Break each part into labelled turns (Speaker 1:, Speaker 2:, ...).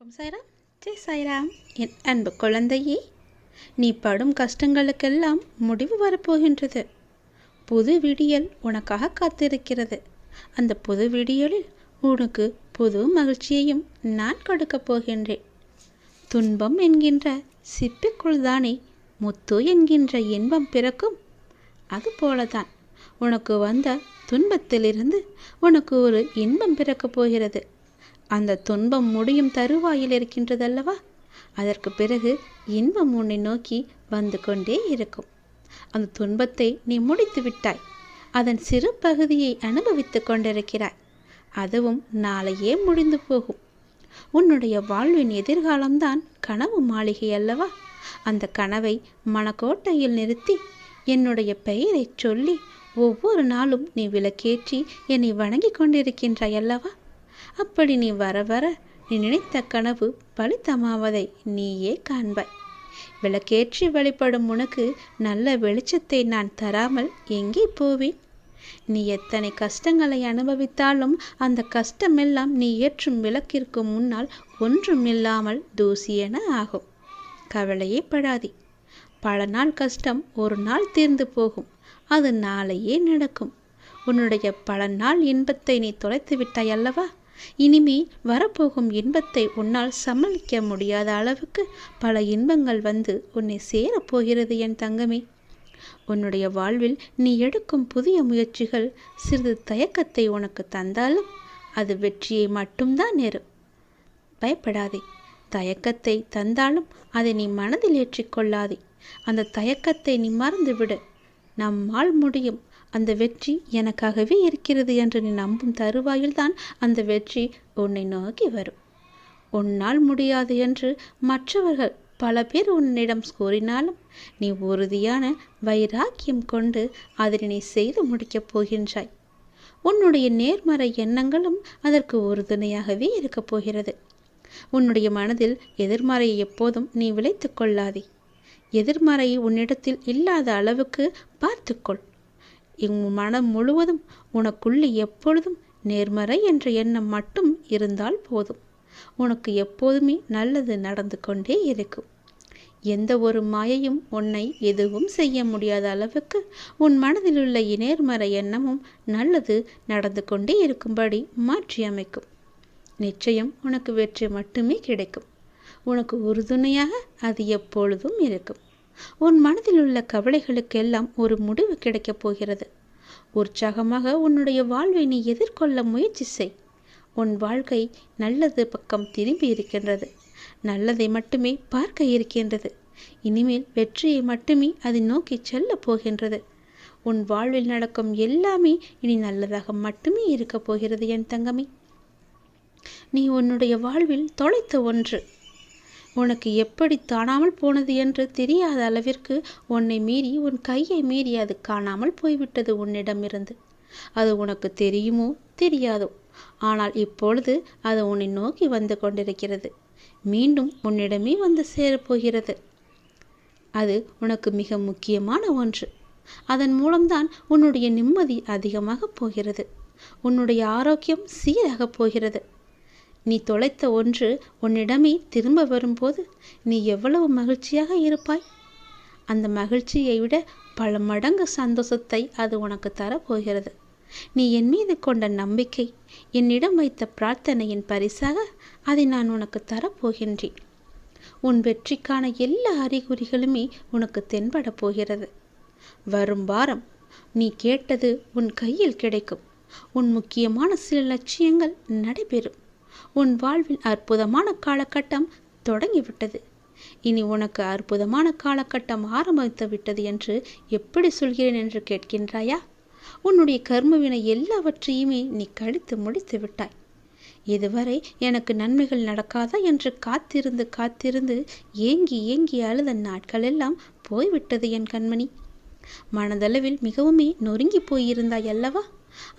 Speaker 1: ஓம் சாய்ராம், ஜெய் சாய்ராம். என் அன்பு குழந்தையே, நீ படும் கஷ்டங்களுக்கெல்லாம் முடிவு வரப்போகின்றது. புது விடியல் உனக்காக காத்திருக்கிறது. அந்த புது விடியலில் உனக்கு புது மகிழ்ச்சியையும் நான் கொடுக்கப் போகின்றேன். துன்பம் என்கின்ற சிப்பிக்குள் தானே முத்து என்கின்ற இன்பம் பிறக்கும். அதுபோலதான் உனக்கு வந்த துன்பத்திலிருந்து உனக்கு ஒரு இன்பம் பிறக்கப் போகிறது. அந்த துன்பம் முடியும் தருவாயில் இருக்கின்றதல்லவா, அதற்கு பிறகு இன்பம் உன்னை நோக்கி வந்து கொண்டே இருக்கும். அந்த துன்பத்தை நீ முடித்து விட்டாய். அதன் சிறு பகுதியை அனுபவித்து கொண்டிருக்கிறாய். அதுவும் நாளையே முடிந்து போகும். உன்னுடைய வாழ்வின் எதிர்காலம்தான் கனவு மாளிகை அல்லவா. அந்த கனவை மனக்கோட்டையில் நிறுத்தி என்னுடைய பெயரை சொல்லி ஒவ்வொரு நாளும் நீ விளக்கேற்றி என்னை வணங்கி கொண்டிருக்கின்றாய் அல்லவா. அப்படி நீ வர வர நீ நினைத்த கனவு பலித்தமாவதை நீயே காண்பாய். விளக்கேற்றி வழிபடும் உனக்கு நல்ல வெளிச்சத்தை நான் தராமல் எங்கே போவேன்? நீ எத்தனை கஷ்டங்களை அனுபவித்தாலும் அந்த கஷ்டமெல்லாம் நீ ஏற்றும் விளக்கிற்கு முன்னால் ஒன்றுமில்லாமல் தூசியென ஆகும். கவலையே படாதே. பல நாள் கஷ்டம் ஒரு நாள் தீர்ந்து போகும். அது நாளையே நடக்கும். உன்னுடைய பல நாள் இன்பத்தை நீ தொலைத்து விட்டாய் அல்லவா. இனிமே வரப்போகும் இன்பத்தை உன்னால் சமாளிக்க முடியாத அளவுக்கு பல இன்பங்கள் வந்து உன்னை சேரப்போகிறது என் தங்கமே. உன்னுடைய வாழ்வில் நீ எடுக்கும் புதிய முயற்சிகள் சிறிது தயக்கத்தை உனக்கு தந்தாலும் அது வெற்றியை மட்டும்தான் நேரும். பயப்படாதே. தயக்கத்தை தந்தாலும் அதை நீ மனதில் ஏற்றிக்கொள்ளாதே. அந்த தயக்கத்தை நீ மறந்துவிடு. நம்மால் முடியும், அந்த வெற்றி எனக்காகவே இருக்கிறது என்று நீ நம்பும் தருவாயில்தான் அந்த வெற்றி உன்னை நோக்கி வரும். உன்னால் முடியாது என்று மற்றவர்கள் பல பேர் உன்னிடம் கூறினாலும் நீ உறுதியான வைராக்கியம் கொண்டு அதனை நீ செய்து முடிக்கப் போகின்றாய். உன்னுடைய நேர்மறை எண்ணங்களும் அதற்கு உறுதுணையாகவே இருக்கப் போகிறது. உன்னுடைய மனதில் எதிர்மறையை எப்போதும் நீ விளைத்து கொள்ளாதே. எதிர்மறை உன்னிடத்தில் இல்லாத அளவுக்கு பார்த்துக்கொள். உன் மனம் முழுவதும் உனக்குள்ளே எப்பொழுதும் நேர்மறை என்ற எண்ணம் மட்டும் இருந்தால் போதும். உனக்கு எப்போதுமே நல்லது நடந்து கொண்டே இருக்கும். எந்த ஒரு மாயையும் உன்னை எதுவும் செய்ய முடியாத அளவுக்கு உன் மனதில் உள்ள நேர்மறை எண்ணமும் நல்லது நடந்து கொண்டே இருக்கும்படி மாற்றி அமைக்கும். நிச்சயம் உனக்கு வெற்றி மட்டுமே கிடைக்கும். உனக்கு உறுதுணையாக அது எப்பொழுதும் இருக்கும். உன் மனதில் உள்ள கவலைகளுக்கெல்லாம் ஒரு முடிவு கிடைக்கப் போகிறது. உற்சாகமாக உன்னுடைய வாழ்வை நீ எதிர்கொள்ள முயற்சி செய். உன் வாழ்க்கை நல்லது பக்கம் திரும்பி இருக்கின்றது. நல்லதை மட்டுமே பார்க்க இருக்கின்றது. இனிமேல் வெற்றியை மட்டுமே அதை நோக்கி செல்ல போகின்றது. உன் வாழ்வில் நடக்கும் எல்லாமே இனி நல்லதாக மட்டுமே இருக்கப் போகிறது என் தங்கமே. நீ உன்னுடைய வாழ்வில் தொலைத்த ஒன்று உனக்கு எப்படி காணாமல் போனது என்று தெரியாத அளவிற்கு உன்னை மீறி உன் கையை மீறி அது காணாமல் போய்விட்டது உன்னிடமிருந்து. அது உனக்கு தெரியுமோ தெரியாதோ, ஆனால் இப்பொழுது அது உன்னை நோக்கி வந்து கொண்டிருக்கிறது. மீண்டும் உன்னிடமே வந்து சேரப்போகிறது. அது உனக்கு மிக முக்கியமான ஒன்று. அதன் மூலம்தான் உன்னுடைய நிம்மதி அதிகமாக போகிறது. உன்னுடைய ஆரோக்கியம் சீராக போகிறது. நீ தொலைத்த ஒன்று உன்னிடமே திரும்ப வரும்போது நீ எவ்வளவு மகிழ்ச்சியாக இருப்பாய். அந்த மகிழ்ச்சியை விட பல மடங்கு சந்தோஷத்தை அது உனக்கு தரப்போகிறது. நீ என் மீது கொண்ட நம்பிக்கை, என்னிடம் வைத்த பிரார்த்தனையின் பரிசாக அதை நான் உனக்கு தரப்போகின்றேன். உன் வெற்றிக்கான எல்லா அறிகுறிகளுமே உனக்கு தென்பட போகிறது. வரும் வாரம் நீ கேட்டது உன் கையில் கிடைக்கும். உன் முக்கியமான சில லட்சியங்கள் நடைபெறும். உன் வாழ்வில் அற்புதமான காலகட்டம் தொடங்கிவிட்டது. இனி உனக்கு அற்புதமான காலகட்டம் ஆரம்பித்து விட்டது என்று எப்படி சொல்கிறேன் என்று கேட்கின்றாயா? உன்னுடைய கர்மவினை எல்லாவற்றையுமே நீ கழித்து முடித்து விட்டாய். இதுவரை எனக்கு நன்மைகள் நடக்காதா என்று காத்திருந்து காத்திருந்து ஏங்கி ஏங்கி அழுத நாட்கள் எல்லாம் போய்விட்டது என் கண்மணி. மனதளவில் மிகவுமே நொறுங்கி போயிருந்தாய் அல்லவா.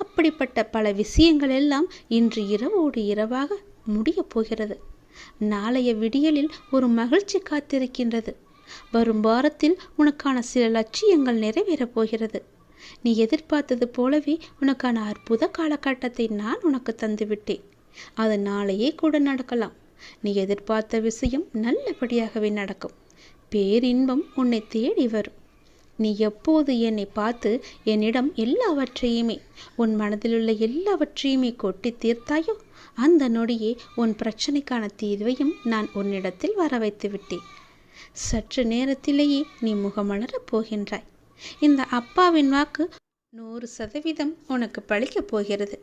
Speaker 1: அப்படிப்பட்ட பல விஷயங்கள் எல்லாம் இன்று இரவோடு இரவாக முடிய போகிறது. நாளைய விடியலில் ஒரு மகிழ்ச்சி காத்திருக்கின்றது. வரும் வாரத்தில் உனக்கான சில லட்சியங்கள் நிறைவேறப் போகிறது. நீ எதிர்பார்த்தது போலவே உனக்கான அற்புத காலகட்டத்தை நான் உனக்கு தந்துவிட்டேன். அது நாளையே கூட நடக்கலாம். நீ எதிர்பார்த்த விஷயம் நல்லபடியாகவே நடக்கும். பேரின்பம் உன்னை தேடி வரும். நீ எப்போது என்னை பார்த்து என்னிடம் எல்லாவற்றையுமே, உன் மனதிலுள்ள எல்லாவற்றையுமே கொட்டி தீர்த்தாயோ, அந்த நொடியே உன் பிரச்சனைக்கான தீர்வையும் நான் உன்னிடத்தில் வர வைத்து விட்டேன். சற்று நேரத்திலேயே நீ முகமலரப் போகின்றாய். இந்த அப்பாவின் வாக்கு 100% உனக்கு பழிக்கப் போகிறது.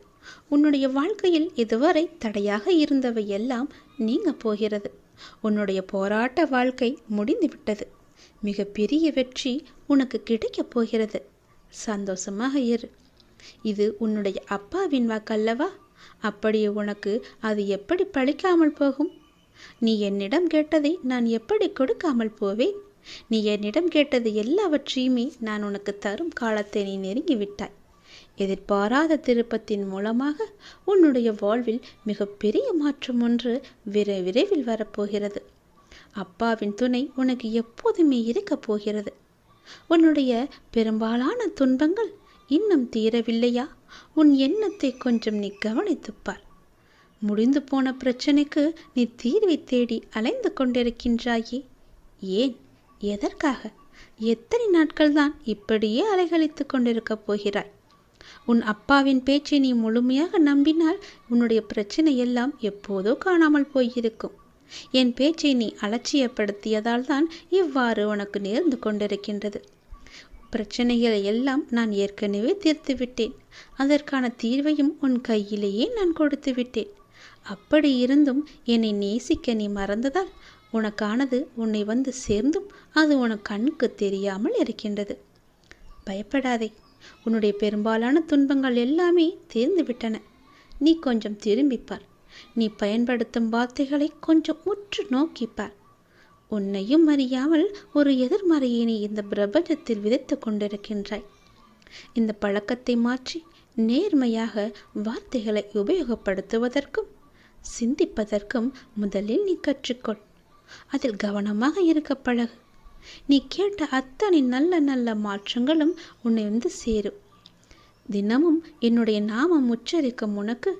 Speaker 1: உன்னுடைய வாழ்க்கையில் இதுவரை தடையாக இருந்தவை எல்லாம் நீங்க போகிறது. உன்னுடைய போராட்ட வாழ்க்கை முடிந்துவிட்டது. மிக பெரிய வெற்றி உனக்கு கிடைக்கப் போகிறது. சந்தோஷமாக இரு. இது உன்னுடைய அப்பாவின் வாக்கல்லவா? அப்படியே உனக்கு அது எப்படி பழிக்காமல் போகும்? நீ என்னிடம் கேட்டதை நான் எப்படி கொடுக்காமல் போவேன்? நீ என்னிடம் கேட்டது எல்லாவற்றையுமே நான் உனக்கு தரும் காலத்தை நீ நெருங்கிவிட்டாய். எதிர்பாராத திருப்பத்தின் மூலமாக உன்னுடைய வாழ்வில் மிகப்பெரிய மாற்றம் ஒன்று விரைவில் வரப்போகிறது. அப்பாவின் துணை உனக்கு எப்போதுமே இருக்கப் போகிறது. உன்னுடைய பெரும்பாலான துன்பங்கள் இன்னும் தீரவில்லையா? உன் எண்ணத்தை கொஞ்சம் நீ கவனித்துப்பார். முடிந்து போன பிரச்சனைக்கு நீ தீர்வை தேடி அலைந்து கொண்டிருக்கின்றாயே. ஏன்? எதற்காக? எத்தனை நாட்கள் தான் இப்படியே அலைகழித்து கொண்டிருக்கப் போகிறாய்? உன் அப்பாவின் பேச்சை நீ முழுமையாக நம்பினால் உன்னுடைய பிரச்சனை எல்லாம் எப்போதோ காணாமல் போயிருக்கும். என் பேச்சை நீ அலட்சியப்படுத்தியதால் தான் இவ்வாறு உனக்கு நேர்ந்து கொண்டிருக்கின்றது. பிரச்சனைகளை எல்லாம் நான் ஏற்கனவே தீர்த்து விட்டேன். அதற்கான தீர்வையும் உன் கையிலேயே நான் கொடுத்து விட்டேன். அப்படி இருந்தும் என்னை நேசிக்க நீ மறந்ததால் உனக்கானது உன்னை வந்து சேர்ந்தும் அது உனக்கு கண்ணுக்கு தெரியாமல் இருக்கின்றது. பயப்படாதே. உன்னுடைய பெரும்பாலான துன்பங்கள் எல்லாமே தீர்ந்து விட்டன. நீ கொஞ்சம் திரும்பிப்பார். நீ பயன்படுத்தும் வார்த்தைகளை கொஞ்சம் உற்று நோக்கிப்பார். உன்னையும் அறியாமல் ஒரு எதிர்மறையை நீ இந்த பிரபஞ்சத்தில் விதைத்து கொண்டிருக்கின்றாய். இந்த பழக்கத்தை மாற்றி நேர்மையாக வார்த்தைகளை உபயோகப்படுத்துவதற்கும் சிந்திப்பதற்கும் முதலில் நீ கற்றுக்கொள். அதில் கவனமாக இருக்க பழகு. நீ கேட்ட அத்தனை நல்ல நல்ல மாற்றங்களும் உன்னை வந்து சேரும். தினமும் என்னுடைய நாமம் உச்சரிக்கும் உனக்கு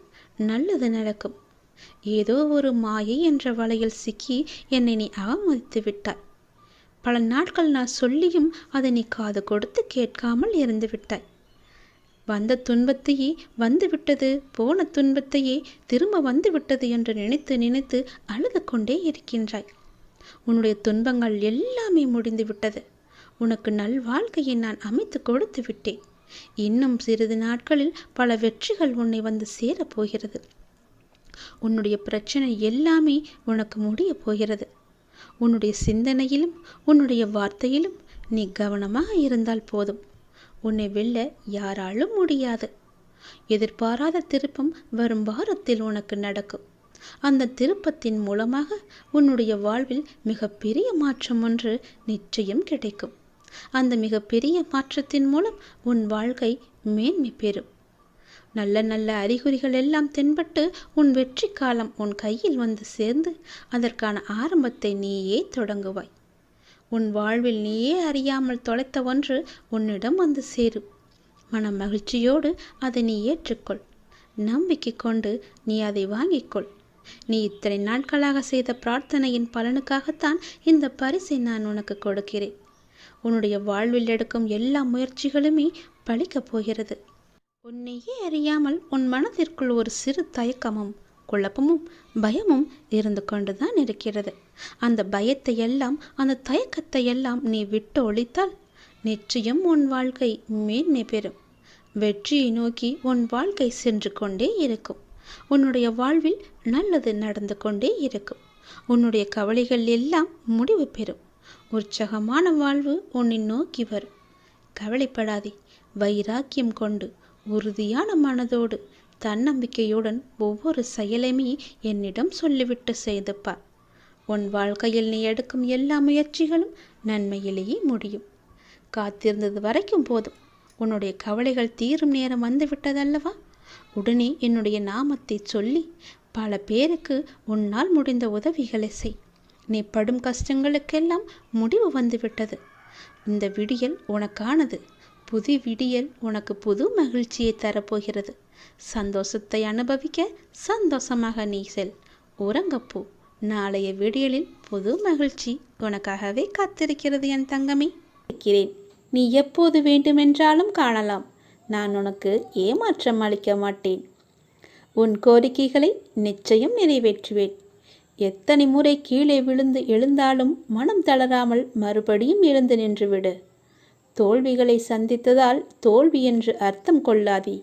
Speaker 1: நல்லது நடக்கும். ஏதோ ஒரு மாயை என்ற வலையில் சிக்கி என்னை நீ அவமதித்து விட்டாய். பல நாட்கள் நான் சொல்லியும் அதை நீ காது கொடுத்து கேட்காமல் இருந்து விட்டாய். வந்த துன்பத்தையே வந்துவிட்டது, போன துன்பத்தையே திரும்ப வந்துவிட்டது என்று நினைத்து நினைத்து அழுது கொண்டே இருக்கின்றாய். உன்னுடைய துன்பங்கள் எல்லாமே முடிந்து விட்டது. உனக்கு நல்வாழ்க்கையை நான் அமைத்து கொடுத்து விட்டேன். இன்னும் சிறிது நாட்களில் பல வெற்றிகள் உன்னை வந்து சேரப்போகிறது. உன்னுடைய பிரச்சனை எல்லாமே உனக்கு முடிய போகிறது. உன்னுடைய சிந்தனையிலும் உன்னுடைய வார்த்தையிலும் நீ கவனமாக இருந்தால் போதும். உன்னை வெல்ல யாராலும் முடியாது. எதிர்பாராத திருப்பம் வரும் வாரத்தில் உனக்கு நடக்கும். அந்த திருப்பத்தின் மூலமாக உன்னுடைய வாழ்வில் மிகப்பெரிய மாற்றம் ஒன்று நிச்சயம் கிடைக்கும். அந்த மிகப்பெரிய மாற்றத்தின் மூலம் உன் வாழ்க்கை மேன்மை பெறும். நல்ல நல்ல அறிகுறிகள் எல்லாம் தென்பட்டு உன் வெற்றி காலம் உன் கையில் வந்து சேர்ந்து அதற்கான ஆரம்பத்தை நீயே தொடங்குவாய். உன் வாழ்வில் நீயே அறியாமல் தொலைத்த ஒன்று உன்னிடம் வந்து சேரும். மன மகிழ்ச்சியோடு அதை நீ ஏற்றுக்கொள். நம்பிக்கை கொண்டு நீ அதை வாங்கிக்கொள். நீ இத்தனை நாட்களாக செய்த பிரார்த்தனையின் பலனுக்காகத்தான் இந்த பரிசை நான் உனக்கு கொடுக்கிறேன். உன்னுடைய வாழ்வில் எடுக்கும் எல்லா முயற்சிகளுமே பலிக்கப் போகிறது. உன்னையே அறியாமல் உன் மனதிற்குள் ஒரு சிறு தயக்கமும் குழப்பமும் பயமும் இருந்து கொண்டுதான் இருக்கிறது. அந்த பயத்தை எல்லாம் அந்த தயக்கத்தை எல்லாம் நீ விட்டு ஒழித்தால் நிச்சயம் உன் வாழ்க்கை மேன்மை பெறும். வெற்றியை நோக்கி உன் வாழ்க்கை சென்று கொண்டே இருக்கும். உன்னுடைய வாழ்வில் நல்லது நடந்து கொண்டே இருக்கும். உன்னுடைய கவலைகள் எல்லாம் முடிவு பெறும். உற்சாகமான வாழ்வு உன்னை நோக்கி வரும். கவலைப்படாதே. வைராக்கியம் கொண்டு உறுதியான மனதோடு தன்னம்பிக்கையுடன் ஒவ்வொரு செயலையுமே என்னிடம் சொல்லிவிட்டு செய்து பார். உன் வாழ்க்கையில் நீ எடுக்கும் எல்லா முயற்சிகளும் நன்மையிலேயே முடியும். காத்திருந்தது வரைக்கும் போதும். உன்னுடைய கவலைகள் தீரும் நேரம் வந்துவிட்டதல்லவா? உடனே என்னுடைய நாமத்தை சொல்லி பல பேருக்கு உன்னால் முடிந்த உதவிகளை செய். நீ படும் கஷ்டங்களுக்கெல்லாம் முடிவு வந்துவிட்டது. இந்த விடியல் உனக்கானது. புது விடியல் உனக்கு புது மகிழ்ச்சியை தரப்போகிறது. சந்தோஷத்தை அனுபவிக்க சந்தோஷமாக நீ செல். உறங்கப்போ. நாளைய விடியலில் புது மகிழ்ச்சி உனக்காகவே காத்திருக்கிறது என் தங்கமே. இருக்கிறேன். நீ எப்போது வேண்டுமென்றாலும் காணலாம். நான் உனக்கு ஏமாற்றம் அளிக்க மாட்டேன். உன் கோரிக்கைகளை நிச்சயம் நிறைவேற்றுவேன். எத்தனை முறை கீழே விழுந்து எழுந்தாலும் மனம் தளராமல் மறுபடியும் எழுந்து நின்றுவிடு. தோல்விகளை சந்தித்ததால் தோல்வி என்று அர்த்தம் கொள்ளாதே.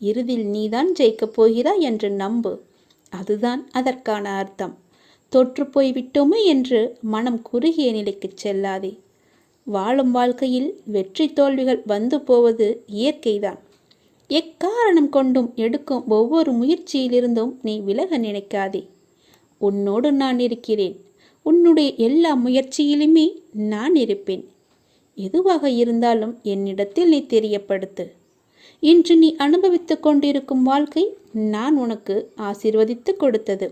Speaker 1: இறுதியில் நீதான் ஜெயிக்கப் போகிறாய் என்று நம்பு. அதுதான் அதற்கான அர்த்தம். தொற்று போய்விட்டோமே என்று மனம் குறுகிய நிலைக்கு செல்லாதே. வாழும் வாழ்க்கையில் வெற்றி தோல்விகள் வந்து போவது இயற்கைதான். எக்காரணம் கொண்டும் எடுக்கும் ஒவ்வொரு முயற்சியிலிருந்தும் நீ விலக நினைக்காதே. உன்னோடு நான் இருக்கிறேன். உன்னுடைய எல்லா முயற்சியிலுமே நான் இருப்பேன். எதுவாக இருந்தாலும் என்னிடத்தில் நீ தெரியப்படுத்து. இன்று நீ அனுபவித்து கொண்டிருக்கும் வாழ்க்கை நான் உனக்கு ஆசீர்வதித்து கொடுத்தது.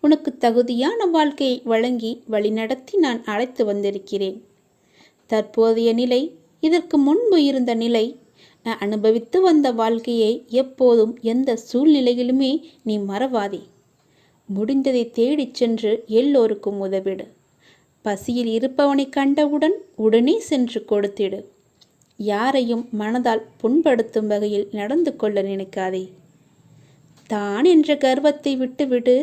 Speaker 1: உனக்கு தகுதியான வாழ்க்கையை வழங்கி வழிநடத்தி நான் அழைத்து வந்திருக்கிறேன். தற்போதைய நிலை, இதற்கு முன்பு இருந்த நிலை, நான் அனுபவித்து வந்த வாழ்க்கையை எப்போதும் எந்த சூழ்நிலையிலுமே நீ மறவாதே. முடிந்ததை தேடிச் சென்று எல்லோருக்கும் உதவிடு. பசியில் இருப்பவனை கண்டவுடன் உடனே சென்று கொடுத்திடு. யாரையும் மனதால் புண்படுத்தும் வகையில் நடந்து கொள்ள நினைக்காதே. தான் என்ற கர்வத்தை விட்டுவிடு.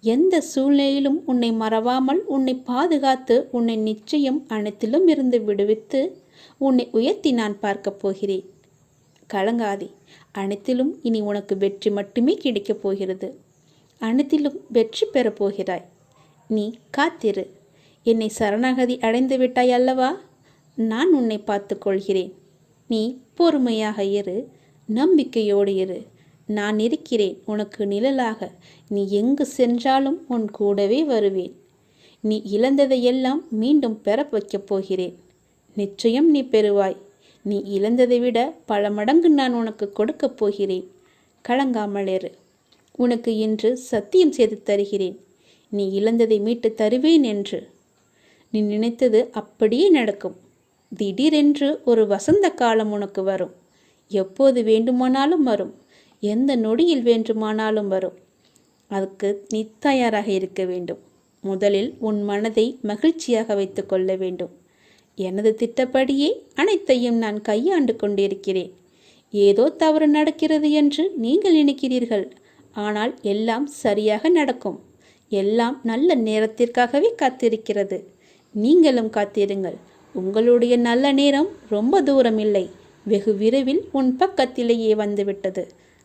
Speaker 1: எந்த சூழ்நிலையிலும் உன்னை மறவாமல் உன்னை பாதுகாத்து உன்னை நிச்சயம் அனைத்திலும் இருந்து விடுவித்து உன்னை உயர்த்தி நான் பார்க்கப் போகிறேன். கலங்காதே. அனைத்திலும் இனி உனக்கு வெற்றி மட்டுமே கிடைக்கப் போகிறது. அனைத்திலும் வெற்றி பெறப் போகிறாய். நீ காத்திரு. என்னை சரணாகதி அடைந்து விட்டாய் அல்லவா? நான் உன்னை பார்த்து கொள்கிறேன். நீ பொறுமையாக இரு. நம்பிக்கையோடு இரு. நான் இருக்கிறேன் உனக்கு நிழலாக. நீ எங்கு சென்றாலும் உன் கூடவே வருவேன். நீ இழந்ததையெல்லாம் மீண்டும் பெற வைக்கப் போகிறேன். நிச்சயம் நீ பெறுவாய். நீ இழந்ததை விட பல மடங்கு நான் உனக்கு கொடுக்கப் போகிறேன். கலங்காமல் இரு. உனக்கு இன்று சத்தியம் செய்து தருகிறேன். நீ இழந்ததை மீட்டு தருவேன் என்று. நீ நினைத்தது அப்படியே நடக்கும். திடீரென்று ஒரு வசந்த காலம் உனக்கு வரும். எப்போது வேண்டுமானாலும் வரும். எந்த நொடியில் வேண்டுமானாலும் வரும். அதுக்கு நீ தயாராக இருக்க வேண்டும். முதலில் உன் மனதை மகிழ்ச்சியாக வைத்து கொள்ள வேண்டும். எனது திட்டப்படியே அனைத்தையும் நான் கையாண்டு கொண்டிருக்கிறேன். ஏதோ தவறு நடக்கிறது என்று நீங்கள் நினைக்கிறீர்கள். ஆனால் எல்லாம் சரியாக நடக்கும். எல்லாம் நல்ல நேரத்திற்காகவே காத்திருக்கிறது. நீங்களும் காத்திருங்கள். உங்களுடைய நல்ல நேரம் ரொம்ப தூரம் இல்லை. வெகு விரைவில் உன் பக்கத்திலேயே வந்துவிட்டது.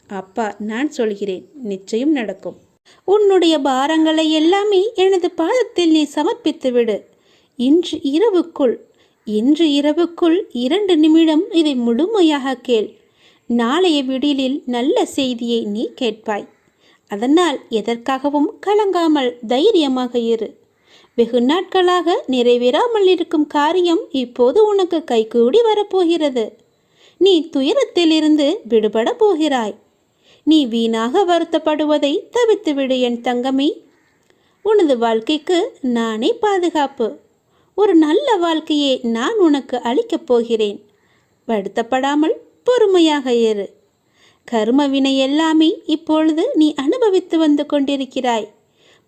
Speaker 1: அப்பா நான் சொல்கிறேன், நிச்சயம் நடக்கும். உன்னுடைய பாரங்களை எல்லாமே எனது பாதத்தில் நீ சமர்ப்பித்து விடு. இன்று இரவுக்குள் 2 நிமிடம் இதை முழுமையாக கேள். நாளைய விடியலில் நல்ல செய்தியை நீ கேட்பாய். அதனால் எதற்காகவும் கலங்காமல் தைரியமாக இரு. வெகு நாட்களாக நிறைவேறாமல் இருக்கும் காரியம் இப்போது உனக்கு கைகூடி வரப்போகிறது. நீ துயரத்திலிருந்து விடுபட போகிறாய். நீ வீணாக வருத்தப்படுவதை தவிர்த்துவிடு என் தங்கமே. உனது வாழ்க்கைக்கு நானே பாதுகாப்பு. ஒரு நல்ல வாழ்க்கையை நான் உனக்கு அளிக்கப் போகிறேன். வருத்தப்படாமல் பொறுமையாக இரு. கர்ம வினை எல்லாமே இப்பொழுது நீ அனுபவித்து வந்து கொண்டிருக்கிறாய்.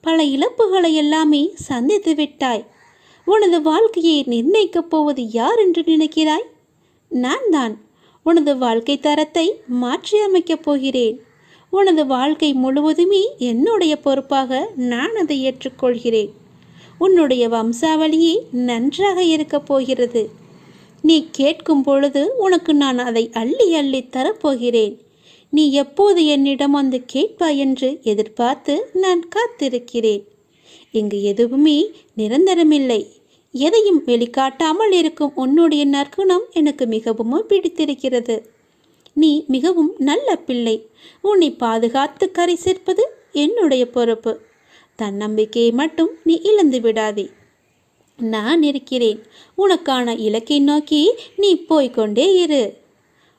Speaker 1: பல இழப்புகளை எல்லாமே சந்தித்து விட்டாய். உனது வாழ்க்கையை நிர்ணயிக்கப் போவது யார் என்று நினைக்கிறாய்? நான் தான். உனது வாழ்க்கை தரத்தை மாற்றி அமைக்கப் போகிறேன். உனது வாழ்க்கை முழுவதுமே என்னுடைய பொறுப்பாக நான் அதை ஏற்றுக்கொள்கிறேன். உன்னுடைய வம்சாவளியே நன்றாக இருக்கப் போகிறது. நீ கேட்கும் பொழுது உனக்கு நான் அதை அள்ளி அள்ளி தரப்போகிறேன். நீ எப்போது என்னிடம் வந்து கேட்பாய் என்று எதிர்பார்த்து நான் காத்திருக்கிறேன். இங்கு எதுவுமே நிரந்தரமில்லை. எதையும் வெளிக்காட்டாமல் இருக்கும் உன்னுடைய நற்குணம் எனக்கு மிகவும் பிடித்திருக்கிறது. நீ மிகவும் நல்ல பிள்ளை. உன்னை பாதுகாத்து கரை சேர்ப்பது என்னுடைய பொறுப்பு. தன்னம்பிக்கையை மட்டும் நீ இழந்து விடாதே. நான் இருக்கிறேன். உனக்கான இலக்கை நோக்கி நீ போய்கொண்டே இரு.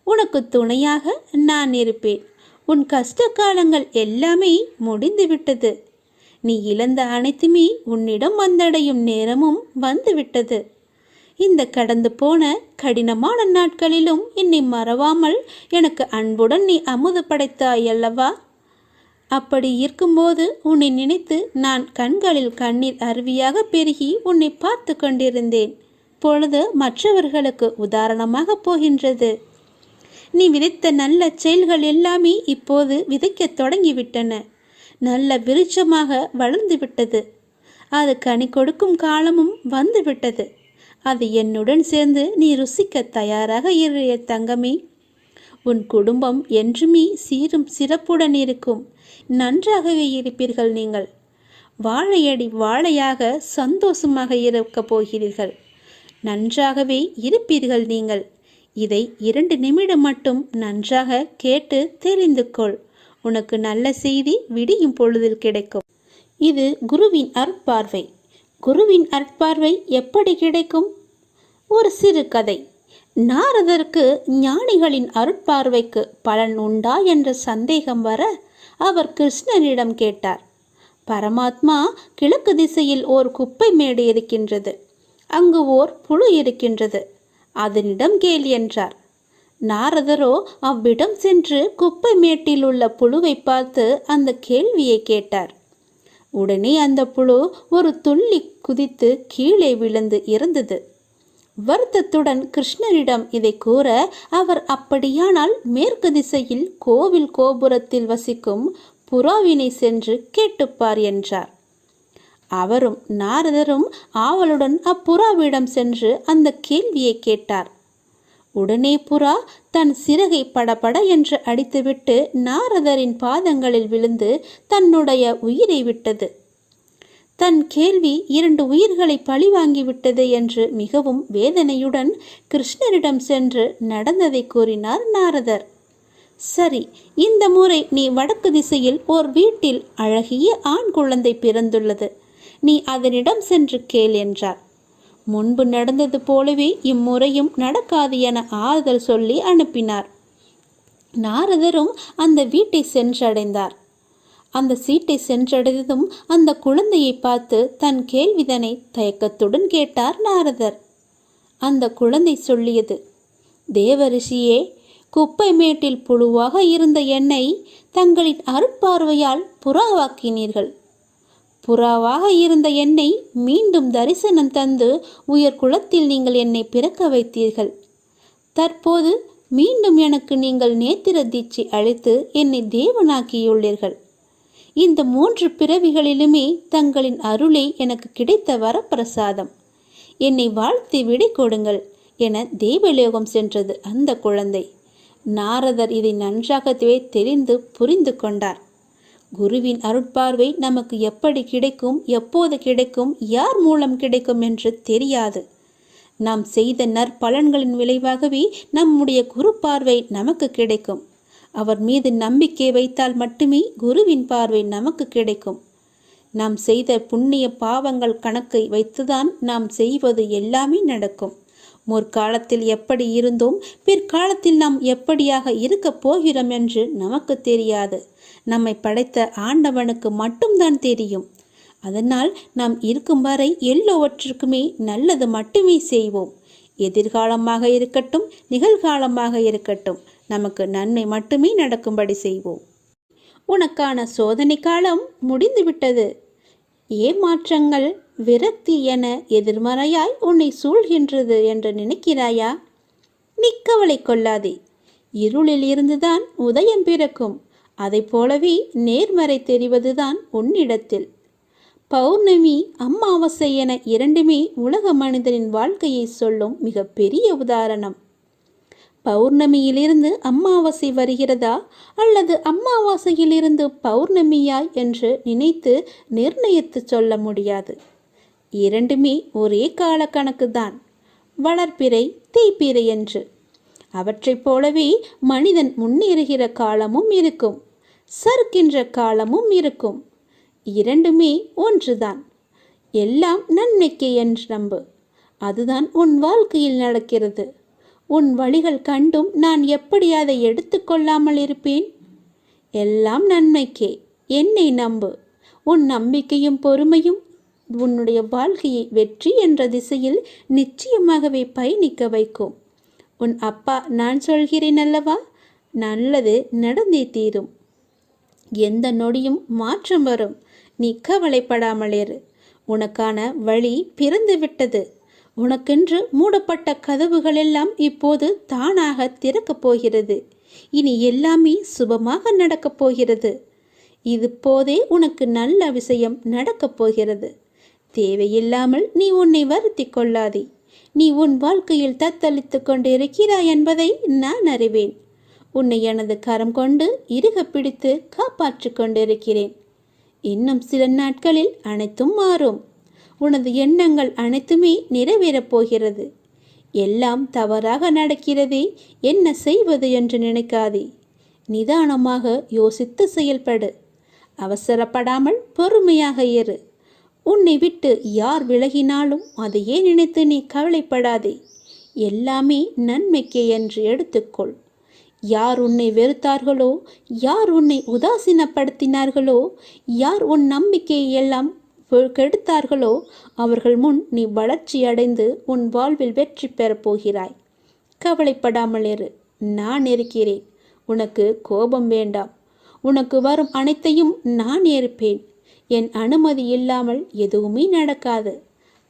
Speaker 1: உனக்கு துணையாக நான் இருப்பேன். உன் கஷ்ட காலங்கள் எல்லாமே முடிந்துவிட்டது. நீ இழந்த அனைத்துமே உன்னிடம் வந்தடையும் நேரமும் வந்துவிட்டது. இந்த கடந்து போன கடினமான நாட்களிலும் என்னை மறவாமல் எனக்கு அன்புடன் நீ அமுது படைத்தாய் அல்லவா? அப்படி இருக்கும்போது உன்னை நினைத்து நான் கண்களில் கண்ணீர் அருவியாக பெருகி உன்னை பார்த்து கொண்டிருந்தேன். பொழுது மற்றவர்களுக்கு உதாரணமாக போகின்றது. நீ விதைத்த நல்ல செயல்கள் எல்லாமே இப்போது விதைக்கத் தொடங்கிவிட்டன. நல்ல விருட்சமாக வளர்ந்து விட்டது. அது கனி கொடுக்கும் காலமும் வந்துவிட்டது. அது என்னுடன் சேர்ந்து நீ ருசிக்க தயாராக இரு தங்கமே. உன் குடும்பம் என்றுமே சீரும் சிறப்புடன் இருக்கும். நன்றாகவே இருப்பீர்கள். நீங்கள் வாழையடி வாழையாக சந்தோஷமாக இருக்கப் போகிறீர்கள். நன்றாகவே இருப்பீர்கள் நீங்கள். இதை 2 நிமிடம் மட்டும் நன்றாக கேட்டு தெரிந்து கொள். உனக்கு நல்ல செய்தி விடியும் பொழுதில் கிடைக்கும். இது குருவின் அருட்பார்வை. குருவின் அருட்பார்வை எப்படி கிடைக்கும்? ஒரு சிறு கதை. நாரதருக்கு ஞானிகளின் அருட்பார்வைக்கு பலன் உண்டா என்ற சந்தேகம் வர அவர் கிருஷ்ணனிடம் கேட்டார். பரமாத்மா, கிழக்கு திசையில் ஓர் குப்பை மேடு இருக்கின்றது. அங்கு ஓர் புழு இருக்கின்றது. அதனிடம் கேள் என்றார். நாரதரோ அவ்விடம் சென்று குப்பை மேட்டில் உள்ள புழுவை பார்த்து அந்த கேள்வியை கேட்டார். உடனே அந்த புழு ஒரு துள்ளி குதித்து கீழே விழுந்து இறந்தது. வருத்தத்துடன் கிருஷ்ணரிடம் இதை கூற அவர், அப்படியானால் மேற்கு திசையில் கோவில் கோபுரத்தில் வசிக்கும் புறாவினை சென்று கேட்டுப்பார் என்றார். அவரும் நாரதரும் ஆவலுடன் அப்புறாவிடம் சென்று அந்த கேள்வியை கேட்டார். உடனே புறா தன் சிறகை படபட என்று அடித்துவிட்டு நாரதரின் பாதங்களில் விழுந்து தன்னுடைய உயிரை விட்டது. தன் கேள்வி 2 உயிர்களை பழிவாங்கிவிட்டது என்று மிகவும் வேதனையுடன் கிருஷ்ணரிடம் சென்று நடந்ததை கூறினார் நாரதர். சரி, இந்த முறை நீ வடக்கு திசையில் ஓர் வீட்டில் அழகிய ஆண் குழந்தை பிறந்துள்ளது. நீ அதனிடம் சென்று கேள் என்றார். முன்பு நடந்தது போலவே இம்முறையும் நடக்காது என ஆறுதல் சொல்லி அனுப்பினார். நாரதரும் அந்த வீட்டை சென்றடைந்தார். அந்த சீட்டை சென்றடைந்ததும் அந்த குழந்தையை பார்த்து தன் கேள்விதனை தயக்கத்துடன் கேட்டார் நாரதர். அந்த குழந்தை சொல்லியது, தேவரிஷியே, குப்பை மேட்டில் புழுவாக இருந்த என்னை தங்களின் அருட்பார்வையால் புறாவாக்கினீர்கள். புறாவாக இருந்த என்னை மீண்டும் தரிசனம் தந்து உயர் குலத்தில் நீங்கள் என்னை பிறக்க வைத்தீர்கள். தற்போது மீண்டும் எனக்கு நீங்கள் நேத்திர தீட்சை அளித்து என்னை தேவனாக்கியுள்ளீர்கள். இந்த 3 பிறவிகளிலுமே தங்களின் அருளே எனக்கு கிடைத்த வரப்பிரசாதம். என்னை வாழ்த்தி விடை கொடுங்கள் என தேவலோகம் சென்றது அந்த குழந்தை. நாரதர் இதை நன்றாகவே தெரிந்து புரிந்து கொண்டார். குருவின் அருட்பார்வை நமக்கு எப்படி கிடைக்கும், எப்போது கிடைக்கும், யார் மூலம் கிடைக்கும் என்று தெரியாது. நாம் செய்த நற்பலன்களின் விளைவாகவே நம்முடைய குரு பார்வை நமக்கு கிடைக்கும். அவர் மீது நம்பிக்கை வைத்தால் மட்டுமே குருவின் பார்வை நமக்கு கிடைக்கும். நாம் செய்த புண்ணிய பாவங்கள் கணக்கை வைத்துதான் நாம் செய்வது எல்லாமே நடக்கும். முற்காலத்தில் எப்படி இருந்தோம், பிற்காலத்தில் நாம் எப்படியாக இருக்கப் போகிறோம் என்று நமக்கு தெரியாது. நம்மை படைத்த ஆண்டவனுக்கு மட்டும்தான் தெரியும். அதனால் நாம் இருக்கும் வரை எல்லோவற்றுக்குமே நல்லது மட்டுமே செய்வோம். எதிர்காலமாக இருக்கட்டும், நிகழ்காலமாக இருக்கட்டும், நமக்கு நன்மை மட்டுமே நடக்கும்படி செய்வோம். உனக்கான சோதனை காலம் முடிந்துவிட்டது. ஏமாற்றங்கள், விரக்தி என எதிர்மறையாய் உன்னை சூழ்கின்றது என்று நினைக்கிறாயா? நீ கவலை கொள்ளாதே. இருளில் இருந்துதான் உதயம் பிறக்கும். அதை போலவே நேர்மறை தெரிவதுதான் உன்னிடத்தில். பௌர்ணமி, அமாவாசை என 2மே உலக மனிதனின் வாழ்க்கையை சொல்லும் மிக பெரிய உதாரணம். பௌர்ணமியிலிருந்து அமாவாசை வருகிறதா அல்லது அமாவாசையிலிருந்து பௌர்ணமியாய் என்று நினைத்து நிர்ணயித்து சொல்ல முடியாது. 2மே ஒரே கால கணக்கு தான், வளர்ப்பிறை தேய்பிறை என்று. அவற்றைப் போலவே மனிதன் முன்னேறுகிற காலமும் இருக்கும், சறுக்கின்ற காலமும் இருக்கும். 2மே ஒன்றுதான். எல்லாம் நன்மைக்கே என்று நம்பு. அதுதான் உன் வாழ்க்கையில் நடக்கிறது. உன் வழிகள் கண்டும் நான் எப்படி அதை எடுத்துக்கொள்ளாமல் இருப்பேன்? எல்லாம் நன்மைக்கே. என்னை நம்பு. உன் நம்பிக்கையும் பொறுமையும் உன்னுடைய வாழ்க்கையை வெற்றி என்ற திசையில் நிச்சயமாகவே பயணிக்க வைக்கும். உன் அப்பா நான் சொல்கிறேன் அல்லவா, நல்லது நடந்தே தீரும். எந்த நொடியும் மாற்றம் வரும். நீ கவலைப்படாமலேரு. உனக்கான வழி பிறந்து விட்டது. உனக்கென்று மூடப்பட்ட கதவுகள் எல்லாம் இப்போது தானாக திறக்கப் போகிறது. இனி எல்லாமே சுபமாக நடக்கப் போகிறது. இது போதே உனக்கு நல்ல விஷயம் நடக்கப் போகிறது. தேவையில்லாமல் நீ உன்னை வருத்தி கொள்ளாதே. நீ உன் வாழ்க்கையில் தத்தளித்து கொண்டு இருக்கிறாய் என்பதை நான் அறிவேன். உன்னை எனது கரம் கொண்டு இறுக பிடித்து காப்பாற்றி கொண்டிருக்கிறேன். இன்னும் சில நாட்களில் அனைத்தும் மாறும். உனது எண்ணங்கள் அனைத்துமே நிறைவேறப் போகிறது. எல்லாம் தவறாக நடக்கிறதே, என்ன செய்வது என்று நினைக்காதே. நிதானமாக யோசித்து செயல்படு. அவசரப்படாமல் பொறுமையாக இரு. உன்னை விட்டு யார் விலகினாலும் அதையே நினைத்து நீ கவலைப்படாதே. எல்லாமே நன்மைக்கே என்று எடுத்துக்கொள். யார் உன்னை வெறுத்தார்களோ, யார் உன்னை உதாசீனப்படுத்தினார்களோ, யார் உன் நம்பிக்கையை எல்லாம் கெடுத்தார்களோ, அவர்கள் முன் நீ வளர்ச்சி அடைந்து உன் வாழ்வில் வெற்றி பெறப் போகிறாய். கவலைப்படாமல் இரு. நான் இருக்கிறேன். உனக்கு கோபம் வேண்டாம். உனக்கு வரும் அனைத்தையும் நான் ஏற்பேன். என் அனுமதி இல்லாமல் எதுவுமே நடக்காது.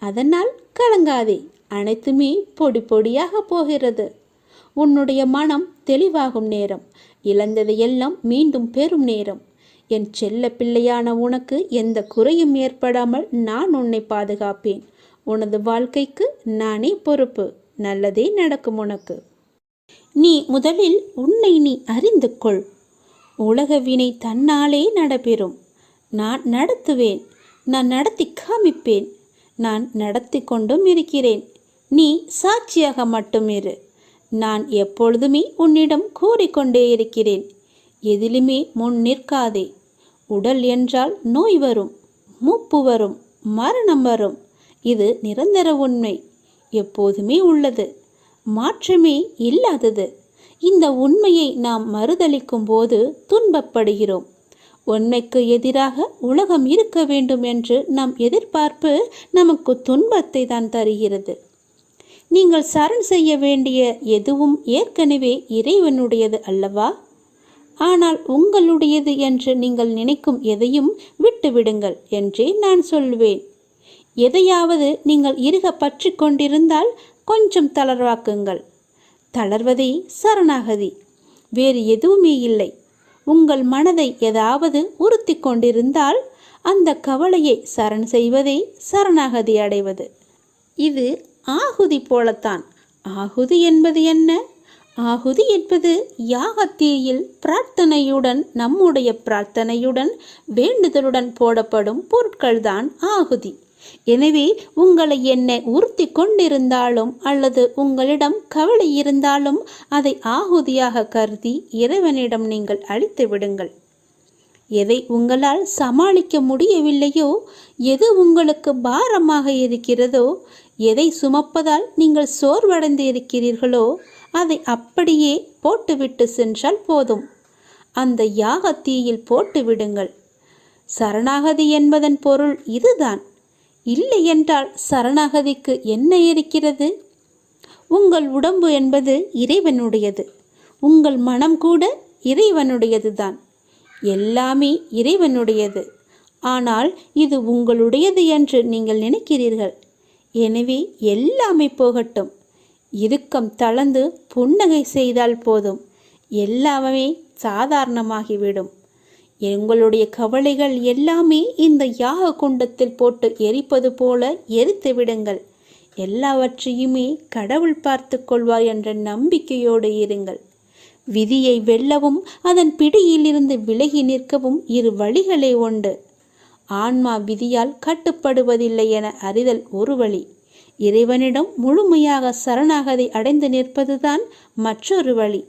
Speaker 1: அதனால் கலங்காதே. அனைத்துமே பொடி பொடியாக போகிறது. உன்னுடைய மனம் தெளிவாகும் நேரம். இழந்ததையெல்லாம் மீண்டும் பெறும் நேரம். என் செல்ல பிள்ளையான உனக்கு எந்த குறையும் ஏற்படாமல் நான் உன்னை பாதுகாப்பேன். உனது வாழ்க்கைக்கு நானே பொறுப்பு. நல்லதே நடக்கும் உனக்கு. நீ முதலில் உன்னை நீ அறிந்து கொள். உலக வினை தன்னாலே நடைபெறும். நான் நடத்துவேன். நான் நடத்தி காமிப்பேன். நான் நடத்தி கொண்டும் இருக்கிறேன். நீ சாட்சியாக மட்டும் இரு. நான் எப்பொழுதுமே உன்னிடம் கூறிக்கொண்டே இருக்கிறேன். எதிலுமே முன் நிற்காதே. உடல் என்றால் நோய் வரும், மூப்பு வரும், மரணம் வரும். இது நிரந்தர உண்மை. எப்போதுமே உள்ளது. மாற்றமே இல்லாதது. இந்த உண்மையை நாம் மறுதலிக்கும் போது துன்பப்படுகிறோம். உண்மைக்கு எதிராக உலகம் இருக்க வேண்டும் என்று நம் எதிர்பார்ப்பு நமக்கு துன்பத்தை தான் தருகிறது. நீங்கள் சரண் செய்ய வேண்டிய எதுவும் ஏற்கனவே இறைவனுடையது அல்லவா? ஆனால் உங்களுடையது என்று நீங்கள் நினைக்கும் எதையும் விட்டுவிடுங்கள் என்றே நான் சொல்வேன். எதையாவது நீங்கள் இறுக பற்றி கொண்டிருந்தால் கொஞ்சம் தளர்வாக்குங்கள். தளர்வதே சரணாகதி. வேறு எதுவுமே இல்லை. உங்கள் மனதை ஏதாவது உறுத்தி கொண்டிருந்தால் அந்த கவலையை சரண் செய்வதே சரணாகதி அடைவது. இது ஆகுதி போலத்தான். ஆகுதி என்பது என்ன? ஆகுதி என்பது யாகத்தீயில் பிரார்த்தனையுடன், நம்முடைய பிரார்த்தனையுடன், வேண்டுதலுடன் போடப்படும் பொருட்கள்தான் ஆகுதி. எனவே உங்களை என்னை உறுத்தி கொண்டிருந்தாலும் அல்லது உங்களிடம் கவலை இருந்தாலும் அதை ஆகுதியாக கருதி இறைவனிடம் நீங்கள் அளித்து விடுங்கள். எதை உங்களால் சமாளிக்க முடியவில்லையோ, எது உங்களுக்கு பாரமாக இருக்கிறதோ, எதை சுமப்பதால் நீங்கள் சோர்வடைந்து இருக்கிறீர்களோ அதை அப்படியே போட்டுவிட்டு சென்றால் போதும். அந்த யாகத்தீயில் போட்டு விடுங்கள். சரணாகதி என்பதன் பொருள் இதுதான். இல்லை என்றால் சரணாகதிக்கு என்ன இருக்கிறது? உங்கள் உடம்பு என்பது இறைவனுடையது. உங்கள் மனம் கூட இறைவனுடையது தான். எல்லாமே இறைவனுடையது. ஆனால் இது உங்களுடையது என்று நீங்கள் நினைக்கிறீர்கள். எனவே எல்லாமே போகட்டும். இறுக்கம் தளர்ந்து புன்னகை செய்தால் போதும். எல்லாமே சாதாரணமாகிவிடும். எங்களுடைய கவலைகள் எல்லாமே இந்த யாக குண்டத்தில் போட்டு எரிப்பது போல எரித்து விடுங்கள். எல்லாவற்றையுமே கடவுள் பார்த்து கொள்வார் என்ற நம்பிக்கையோடு இருங்கள். விதியை வெல்லவும் அதன் பிடியிலிருந்து விலகி நிற்கவும் இரு வழிகளே உண்டு. ஆன்மா விதியால் கட்டுப்படுவதில்லை என அறிதல் ஒரு வழி. இறைவனிடம் முழுமையாக சரணாகதி அடைந்து நிற்பதுதான் மற்றொரு வழி.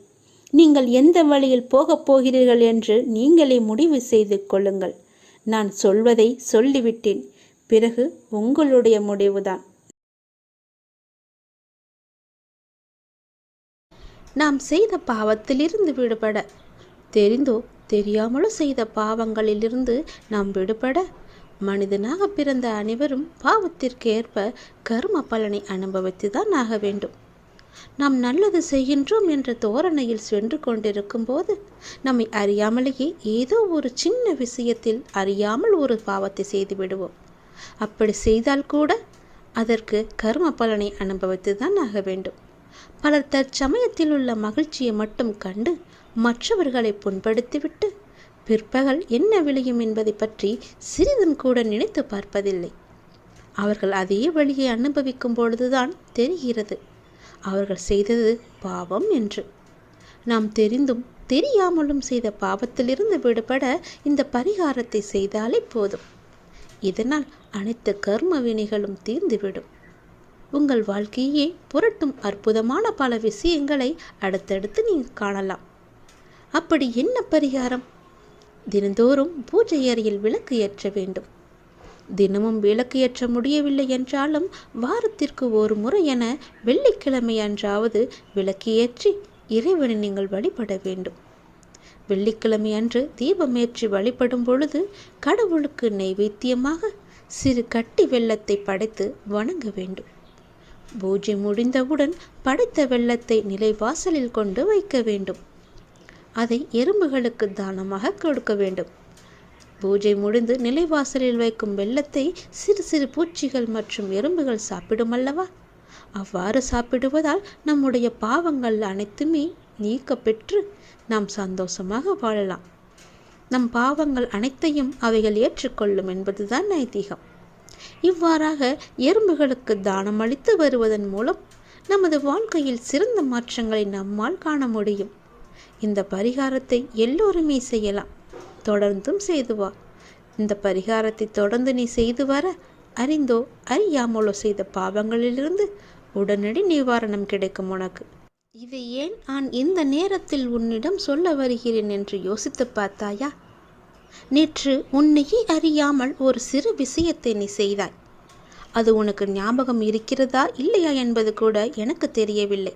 Speaker 1: நீங்கள் எந்த வழியில் போகப் போகிறீர்கள் என்று நீங்களே முடிவு செய்து கொள்ளுங்கள். நான் சொல்வதை சொல்லிவிட்டேன். பிறகு உங்களுடைய முடிவுதான். நாம் செய்த பாவத்திலிருந்து விடுபட, தெரிந்தோ தெரியாமலோ செய்த பாவங்களிலிருந்து நாம் விடுபட, மனிதனாக பிறந்த அனைவரும் பாவத்திற்கு ஏற்ப கர்ம பலனை அனுபவித்துதான் ஆக வேண்டும். நாம் நல்லது செய்கின்றோம் என்ற தோரணையில் சென்று கொண்டிருக்கும் போது நம்மை அறியாமலேயே ஏதோ ஒரு சின்ன விஷயத்தில் அறியாமல் ஒரு பாவத்தை செய்து விடுவோம். அப்படி செய்தால் கூட அதற்கு கர்ம பலனை அனுபவித்து தான் ஆக வேண்டும். பலர் தற்சமயத்தில் உள்ள மகிழ்ச்சியை மட்டும் கண்டு மற்றவர்களை புண்படுத்திவிட்டு பிற்பகல் என்ன விளையும் என்பதை பற்றி சிறிதும் கூட நினைத்து பார்ப்பதில்லை. அவர்கள் அதே வழியை அனுபவிக்கும் பொழுதுதான் தெரிகிறது அவர்கள் செய்தது பாவம் என்று. நாம் தெரிந்தும் தெரியாமலும் செய்த பாவத்திலிருந்து விடுபட இந்த பரிகாரத்தை செய்தாலே போதும். இதனால் அனைத்து கர்ம வினைகளும் தீர்ந்துவிடும். உங்கள் வாழ்க்கையே புரட்டும் அற்புதமான பல விஷயங்களை அடுத்தடுத்து நீங்கள் காணலாம். அப்படி என்ன பரிகாரம்? தினந்தோறும் பூஜை அறையில் விளக்கு ஏற்ற வேண்டும். தினமும் விளக்கு ஏற்ற முடியவில்லை என்றாலும் வாரத்திற்கு ஒரு முறை என வெள்ளிக்கிழமை அன்றாவது விளக்கு ஏற்றி இறைவனை நீங்கள் வழிபட வேண்டும். வெள்ளிக்கிழமை அன்று தீபம் ஏற்றி வழிபடும் பொழுது கடவுளுக்கு நைவேத்தியமாக சிறு கட்டி வெல்லத்தை படைத்து வணங்க வேண்டும். பூஜை முடிந்தவுடன் படைத்த வெல்லத்தை நிலைவாசலில் கொண்டு வைக்க வேண்டும். அதை எறும்புகளுக்கு தானமாக கொடுக்க வேண்டும். பூஜை முடிந்து நிலைவாசலில் வைக்கும் வெல்லத்தை சிறு சிறு பூச்சிகள் மற்றும் எறும்புகள் சாப்பிடும் அல்லவா? அவ்வாறு சாப்பிடுவதால் நம்முடைய பாவங்கள் அனைத்துமே நீக்க பெற்று நாம் சந்தோஷமாக வாழலாம். நம் பாவங்கள் அனைத்தையும் அவைகள் ஏற்றுக்கொள்ளும் என்பதுதான் ஐதீகம். இவ்வாறாக எறும்புகளுக்கு தானம் அளித்து வருவதன் மூலம் நமது வாழ்க்கையில் சிறந்த மாற்றங்களை நம்மால் காண முடியும். இந்த பரிகாரத்தை எல்லோருமே செய்யலாம். தொடர்ந்தும் செய்து வா. இந்த பரிகாரத்தை தொடர்ந்து நீ செய்து வர அறிந்தோ அறியாமலோ செய்த பாவங்களிலிருந்து உடனடி நிவாரணம் கிடைக்கும் உனக்கு. இதை ஏன் நான் இந்த நேரத்தில் உன்னிடம் சொல்ல வருகிறேன் என்று யோசித்து பார்த்தாயா? நேற்று உன்னையே அறியாமல் ஒரு சிறு விஷயத்தை நீ செய்தாய். அது உனக்கு ஞாபகம் இருக்கிறதா இல்லையா என்பது கூட எனக்கு தெரியவில்லை.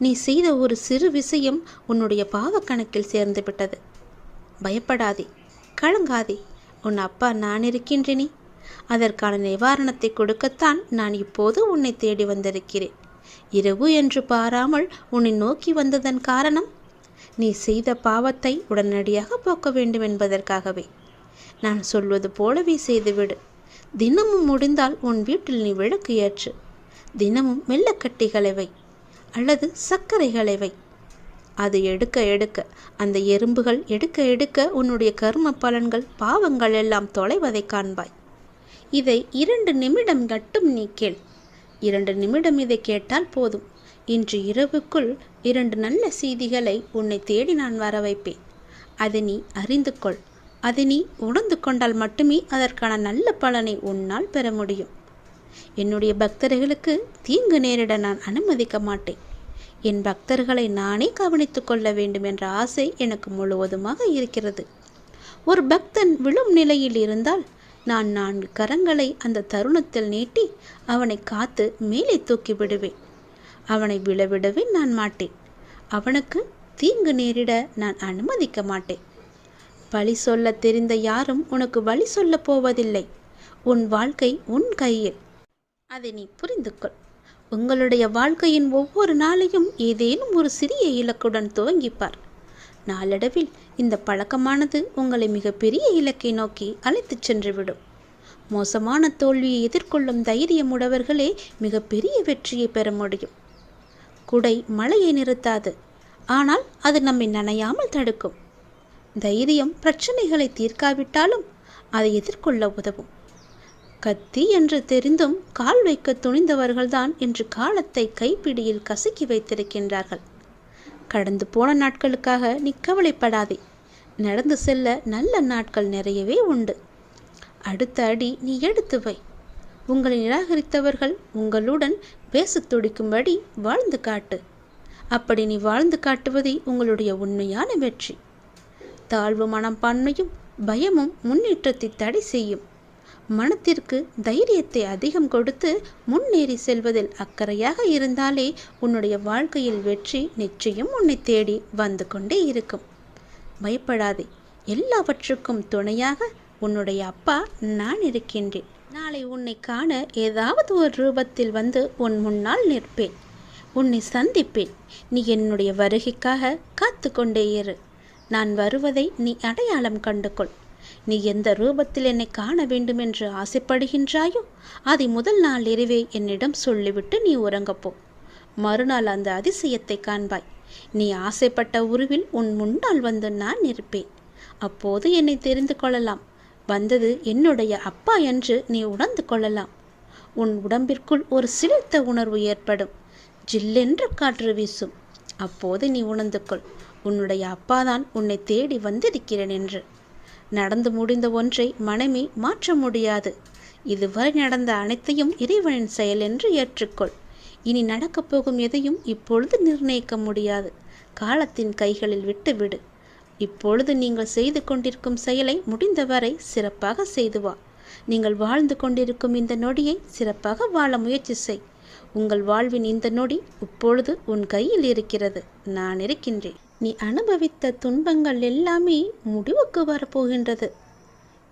Speaker 1: நீ செய்த ஒரு சிறு விஷயம் உன்னுடைய பாவ கணக்கில் சேர்ந்து விட்டது. பயப்படாதே, கலங்காதே. உன் அப்பா நான் இருக்கின்றேனே. அதற்கான நிவாரணத்தை கொடுக்கத்தான் நான் இப்போது உன்னை தேடி வந்திருக்கிறேன். இரவு என்று பாராமல் உன்னை நோக்கி வந்ததன் காரணம் நீ செய்த பாவத்தை உடனடியாக போக்க வேண்டும் என்பதற்காகவே. நான் சொல்வது போலவே செய்துவிடு. தினமும் முடிந்தால் உன் வீட்டில் நீ விளக்கு ஏற்று. தினமும் மெல்லக்கட்டிகளை வை அல்லது சர்க்கரைகளை வை. அது எடுக்க எடுக்க அந்த எறும்புகள் எடுக்க எடுக்க உன்னுடைய கர்ம பலன்கள் பாவங்கள் எல்லாம் தொலைவதை காண்பாய். இதை 2 நிமிடம் மட்டும் நீ கேள். 2 நிமிடம் இதை கேட்டால் போதும். இன்று இரவுக்குள் 2 நல்ல செய்திகளை உன்னை தேடி நான் வர வைப்பேன். அதை நீ அறிந்து கொள். அதை நீ உணர்ந்து கொண்டால் மட்டுமே அதற்கான நல்ல பலனை உன்னால் பெற முடியும். என்னுடைய பக்தர்களுக்கு தீங்கு நேரிட நான் அனுமதிக்க மாட்டேன். என் பக்தர்களை நானே கவனித்து கொள்ள வேண்டும் என்ற ஆசை எனக்கு முழுவதுமாக இருக்கிறது. ஒரு பக்தன் விழும் நிலையில் இருந்தால் நான் 4 கரங்களை அந்த தருணத்தில் நீட்டி அவனை காத்து மேலே தூக்கி விடுவேன். அவனை விழவிடவே நான் மாட்டேன். அவனுக்கு தீங்கு நேரிட நான் அனுமதிக்க மாட்டேன். வழி சொல்ல தெரிந்த யாரும் உனக்கு வழி சொல்ல போவதில்லை. உன் வாழ்க்கை உன் கையில். அதை நீ புரிந்து கொள். உங்களுடைய வாழ்க்கையின் ஒவ்வொரு நாளையும் ஏதேனும் ஒரு சிறிய இலக்குடன் துவங்கிப்பார். நாளடைவில் இந்த பழக்கமானது உங்களை மிகப்பெரிய இலக்கை நோக்கி அழைத்துச் சென்றுவிடும். மோசமான தோல்வியை எதிர்கொள்ளும் தைரியமுடையவர்களே மிகப்பெரிய வெற்றியை பெற முடியும். குடை மழையை நிறுத்தாது, ஆனால் அது நம்மை நனையாமல் தடுக்கும். தைரியம் பிரச்சனைகளை தீர்க்காவிட்டாலும் அதை எதிர்கொள்ள உதவும். கத்தி என்று தெரிந்தும் கால் வைக்க துணிந்தவர்கள்தான் இன்று காலத்தை கைப்பிடியில் கசக்கி வைத்திருக்கின்றார்கள். கடந்து போன நாட்களுக்காக நீ கவலைப்படாதே. நடந்து செல்ல நல்ல நாட்கள் நிறையவே உண்டு. அடுத்த அடி நீ எடுத்து வை. உங்களை நிராகரித்தவர்கள் உங்களுடன் பேச துடிக்கும்படி வாழ்ந்து காட்டு. அப்படி நீ வாழ்ந்து காட்டுவதே உங்களுடைய உண்மையான வெற்றி. தாழ்வு மனப்பான்மையும் பயமும் முன்னேற்றத்தை தடை செய்யும். மனத்திற்கு தைரியத்தை அதிகம் கொடுத்து முன்னேறி செல்வதில் அக்கறையாக இருந்தாலே உன்னுடைய வாழ்க்கையில் வெற்றி நிச்சயம் உன்னை தேடி வந்து கொண்டே இருக்கும். பயப்படாதே. எல்லாவற்றுக்கும் துணையாக உன்னுடைய அப்பா நான் இருக்கின்றேன். நாளை உன்னை காண ஏதாவது ஒரு ரூபத்தில் வந்து உன் முன்னால் நிற்பேன். உன்னை சந்திப்பேன். நீ என்னுடைய வருகைக்காக காத்து கொண்டே இரு. நான் வருவதை நீ அடையாளம் கண்டுகொள். நீ எந்த ரூபத்தில் என்னை காண வேண்டும் என்று ஆசைப்படுகின்றாயோ அதை முதல் நாள் இரவே என்னிடம் சொல்லிவிட்டு நீ உறங்கப்போ. மறுநாள் அந்த அதிசயத்தை காண்பாய். நீ ஆசைப்பட்ட உருவில் உன் முன்னால் வந்து நான் இருப்பேன். அப்போது என்னை தெரிந்து கொள்ளலாம். வந்தது என்னுடைய அப்பா என்று நீ உணர்ந்து கொள்ளலாம். உன் உடம்பிற்குள் ஒரு சிலிர்த்த உணர்வு ஏற்படும். ஜில்லென்று காற்று வீசும். அப்போது நீ உணர்ந்து கொள், உன்னுடைய அப்பாதான் உன்னை தேடி வந்திருக்கிறேன் என்று. நடந்து முடிந்த ஒன்றை மனமே மாற்ற முடியாது. இதுவரை நடந்த அனைத்தையும் இறைவனின் செயல் என்று ஏற்றுக்கொள். இனி நடக்கப் போகும் எதையும் இப்பொழுது நிர்ணயிக்க முடியாது. காலத்தின் கைகளில் விட்டுவிடு. இப்பொழுது நீங்கள் செய்து கொண்டிருக்கும் செயலை முடிந்தவரை சிறப்பாக செய்து வா. நீங்கள் வாழ்ந்து கொண்டிருக்கும் இந்த நொடியை சிறப்பாக வாழ முயற்சி செய். உங்கள் வாழ்வின் இந்த நொடி இப்பொழுது உன் கையில் இருக்கிறது. நான் இருக்கின்றேன். நீ அனுபவித்த துன்பங்கள் எல்லாமே முடிவுக்கு வரப்போகின்றது.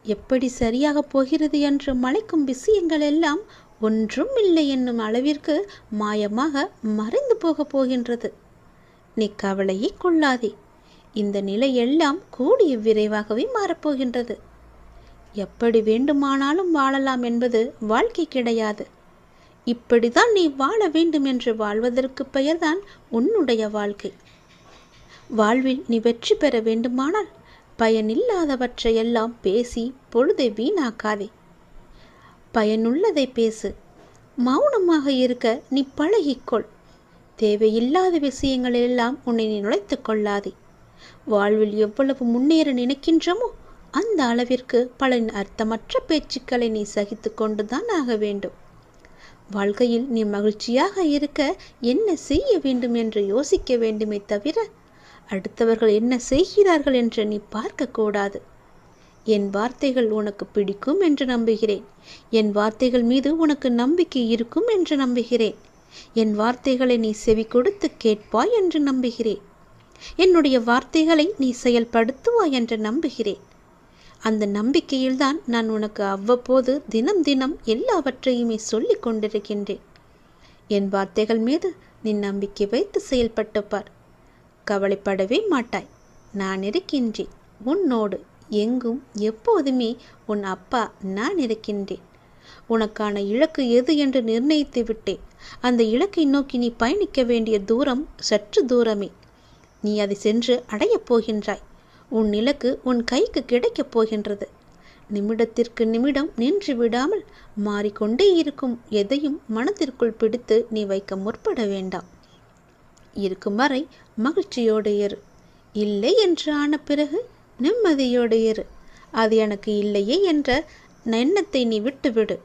Speaker 1: எப்படி சரியாக போகிறது என்று மலைக்கும் விஷயங்கள் எல்லாம் ஒன்றும் இல்லை என்னும் அளவிற்கு மாயமாக மறைந்து போகப் போகின்றது. நீ கவலையே கொள்ளாதே. இந்த நிலை எல்லாம் கூடிய விரைவாகவே மாறப்போகின்றது. எப்படி வேண்டுமானாலும் வாழலாம் என்பது வாழ்க்கை கிடையாது. இப்படிதான் நீ வாழ வேண்டும் என்று வாழ்வதற்கு பெயர்தான் உன்னுடைய வாழ்க்கை. வாழ்வில் நீ வெற்றி பெற வேண்டுமானால் பயனில்லாதவற்றையெல்லாம் பேசி பொழுதை வீணாக்காதே. பயனுள்ளதை பேசு. மௌனமாக இருக்க நீ பழகிக்கொள். தேவையில்லாத விஷயங்களெல்லாம் உன்னை நீ நுழைத்து கொள்ளாதே. வாழ்வில் எவ்வளவு முன்னேற நினைக்கின்றமோ அந்த அளவிற்கு பல அர்த்தமற்ற பேச்சுக்களை நீ சகித்து கொண்டுதான் ஆக வேண்டும். வாழ்க்கையில் நீ மகிழ்ச்சியாக இருக்க என்ன செய்ய வேண்டும் என்று யோசிக்க வேண்டுமே தவிர அடுத்தவர்கள் என்ன செய்கிறார்கள் என்று நீ பார்க்கக்கூடாது. என் வார்த்தைகள் உனக்கு பிடிக்கும் என்று நம்புகிறேன். என் வார்த்தைகள் மீது உனக்கு நம்பிக்கை இருக்கும் என்று நம்புகிறேன். என் வார்த்தைகளை நீ செவி கொடுத்து கேட்பாய் என்று நம்புகிறேன். என்னுடைய வார்த்தைகளை நீ செயல்படுத்துவாய் என்று நம்புகிறேன். அந்த நம்பிக்கையில்தான் நான் உனக்கு அவ்வப்போது தினம் தினம் எல்லாவற்றையுமே சொல்லிக் கொண்டிருக்கின்றேன். என் வார்த்தைகள் மீது நீ நம்பிக்கை வைத்து செயல்பட்டு பார். கவலைப்படவே மாட்டாய். நான் இருக்கின்றேன் உன்னோடு. எங்கும் எப்போதுமே உன் அப்பா நான் இருக்கின்றேன். உனக்கான இலக்கு எது என்று நிர்ணயித்து விட்டேன். அந்த இலக்கை நோக்கி நீ பயணிக்க வேண்டிய தூரம் சற்று தூரமே. நீ அதை சென்று அடையப் போகின்றாய். உன் இலக்கு உன் கைக்கு கிடைக்கப் போகின்றது. நிமிடத்திற்கு நிமிடம் நின்று விடாமல் மாறிக்கொண்டே இருக்கும் எதையும் மனத்திற்குள் பிடித்து நீ வைக்க முற்பட வேண்டாம். இருக்கும் வரை மகிழ்ச்சியோடு இரு. இல்லை என்று ஆன பிறகு நிம்மதியோடு இரு. அது எனக்கு இல்லையே என்ற எண்ணத்தை நீ விட்டுவிடு.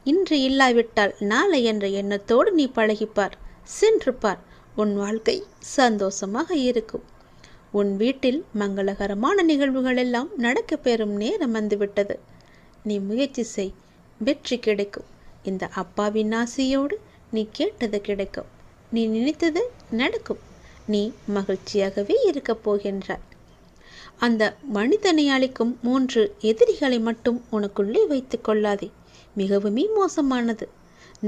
Speaker 1: இன்று இல்லாவிட்டால் நாளை என்ற எண்ணத்தோடு நீ பழகிப்பார். சென்று பார். உன் வாழ்க்கை சந்தோஷமாக இருக்கும். உன் வீட்டில் மங்களகரமான நிகழ்வுகள் எல்லாம் நடக்க பெறும் நேரம் வந்துவிட்டது. நீ முயற்சி செய். வெற்றி கிடைக்கும். இந்த அப்பாவின் ஆசையோடு நீ கேட்டது கிடைக்கும். நீ நினைத்தது நடக்கும். நீ மகிழ்ச்சியாகவே இருக்கப் போகின்றாய். அந்த மனிதனை அளிக்கும் 3 எதிரிகளை மட்டும் உனக்குள்ளே வைத்து கொள்ளாதே. மிகவுமே மோசமானது.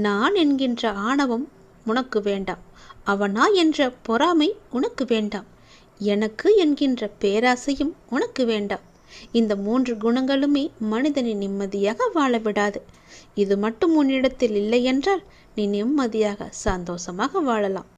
Speaker 1: நான் என்கின்ற ஆணவம் உனக்கு வேண்டாம். அவனா என்ற பொறாமை உனக்கு வேண்டாம். எனக்கு என்கின்ற பேராசையும் உனக்கு வேண்டாம். இந்த 3 குணங்களுமே மனிதனை நிம்மதியாக வாழ விடாது. இது மட்டும் உன்னிடத்தில் இல்லை என்றால் நீ நிம்மதியாக சந்தோஷமாக வாழலாம்.